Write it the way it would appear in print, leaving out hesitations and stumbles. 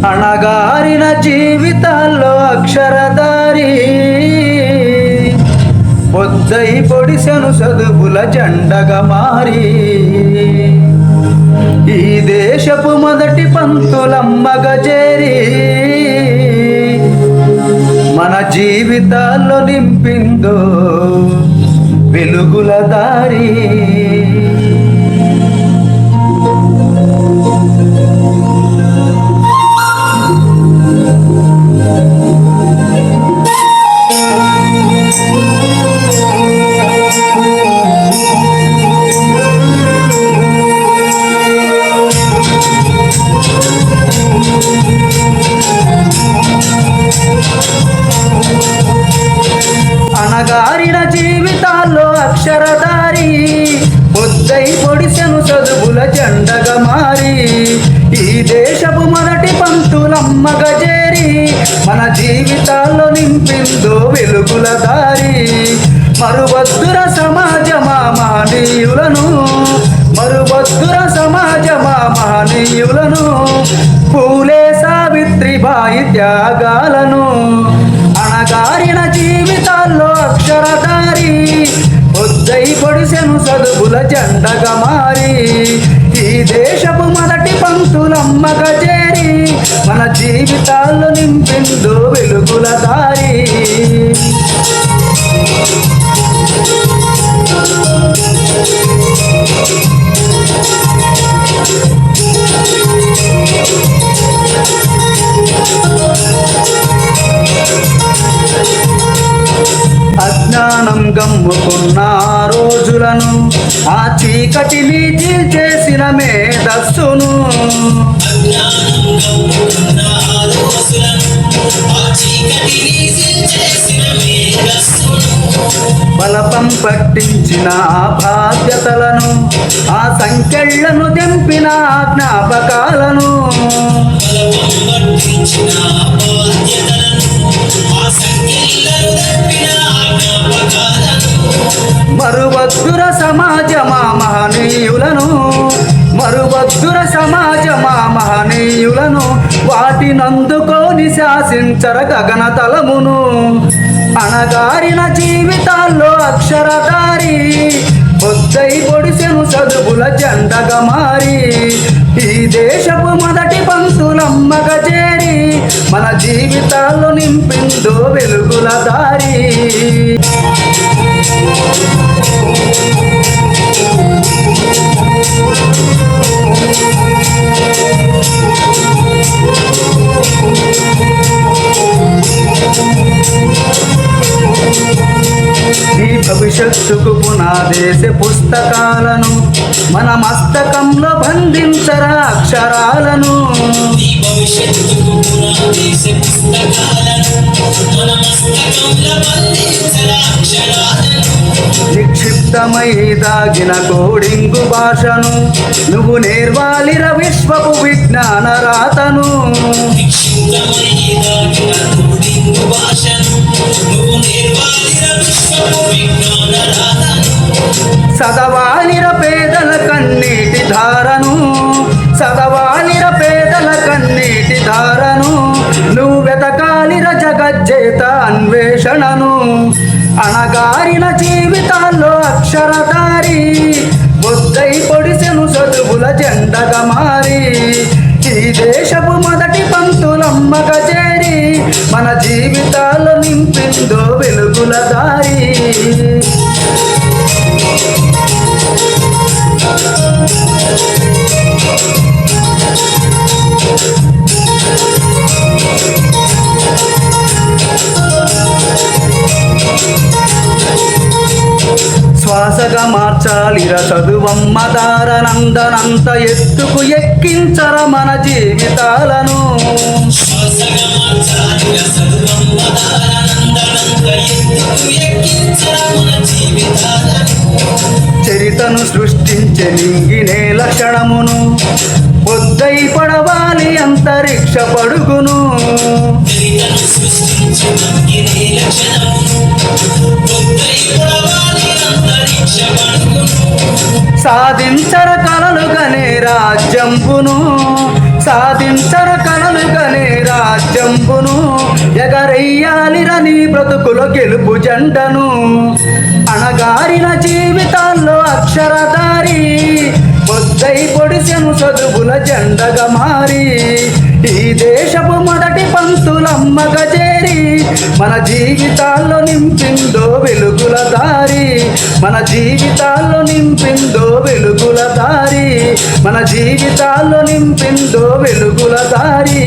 అణగారిన జీవితాల్లో అక్షరధారి పొద్దై పొడిసెను చదువుల జెండగా మారి ఈ దేశపు మొదటి పంతులమ్మగా చేరి మన జీవితాల్లో నింపిందో వెలుగుల దారి. అణగారిన జీవితాల్లో అక్షరధారి పొద్దై పొడిసెను చదువుల జెండగా మారి ఈ దేశపు మొదటి పంతులమ్మగా చేరి మన జీవితాల్లో నింపిందో వెలుగుల దారి. మరువద్దుర సమాజమా మహనీయులను, మరువద్దుర సమాజమా మహనీయులను, పూలే సావిత్రిబాయి త్యాగాలను. అణగారిన జీవితాల్లో అక్షరధారి పొద్దై పొడిసెను చదువుల జెండగా మారి ఈ దేశపు మొదటి పంతులమ్మగా చేరి మన జీవితాల్లో నింపిందో వెలుగుల దారి. అజ్ఞానం గమ్ముకున్న రోజులను, ఆ చీకటిని చీల్చేసిన మేధస్సును, బలపం పట్టించిన ఆ బాధ్యతలను, ఆ సంకెళ్లను తెంపిన జ్ఞాపకాలను, మరువద్దుర సమాజమా మహనీయులను, మరువద్దుర సమాజమా మహనీయులను, వాటినందుకోని శాసించర గగన తలమును. అణగారిన జీవితాల్లో అక్షరధారి పొద్దై పొడిసెను చదువుల జెండగా మారి ఈ దేశపు మొదటి పంతులమ్మగా చేరి మన జీవితాల్లో నింపిందో వెలుగుల దారి. ఈ భవిష్యత్తుకు పునాదేశ పుస్తకాలను మన మస్తకంలో బంధించరా అక్షరాలను. నిక్షిప్తమై దాగిన కోడింగు భాషను నువ్వు నేర్వాలిర విశ్వపు విజ్ఞాన రాతను. చదవాలిర పేదల కన్నీటి ధారను, చదవాలిర పేదల కన్నీటి ధారను, నువ్వు వెతకాలిర జగజ్జేత అన్వేషణను. అణగారిన జీవితాల్లో అక్షరధారి పొద్దై పొడిసెను చదువుల జెండగా మారి ఈ దేశపు మొదటి పంతులమ్మగా చేరి మన జీవితాల్లో నింపిందో వెలుగుల దారి. శ్వాసగా మార్చాలిర చదువమ్మ దారనందనంత ఎత్తుకు ఎక్కించర మన జీవితాలను. చరితను సృష్టించే నింగినే లక్షణమును పొద్దై పడవాలి అంతరిక్ష పడుగును. సాధించర కలలు గనే రాజ్యంబును, సాధించర కలలు గనే బ్రతుకుల గెలుపు జెండను అణగారిన జీవితాల్లో అక్షరధారి పొద్దై పొడిసెను చదువుల జెండగా మారి ఈ దేశపు మొదటి పంతులమ్మగా చేరి మన జీవితాల్లో నింపిందో వెలుగుల దారి మన జీవితాల్లో నింపిందో వెలుగుల దారి మన జీవితాల్లో నింపిందో వెలుగుల దారి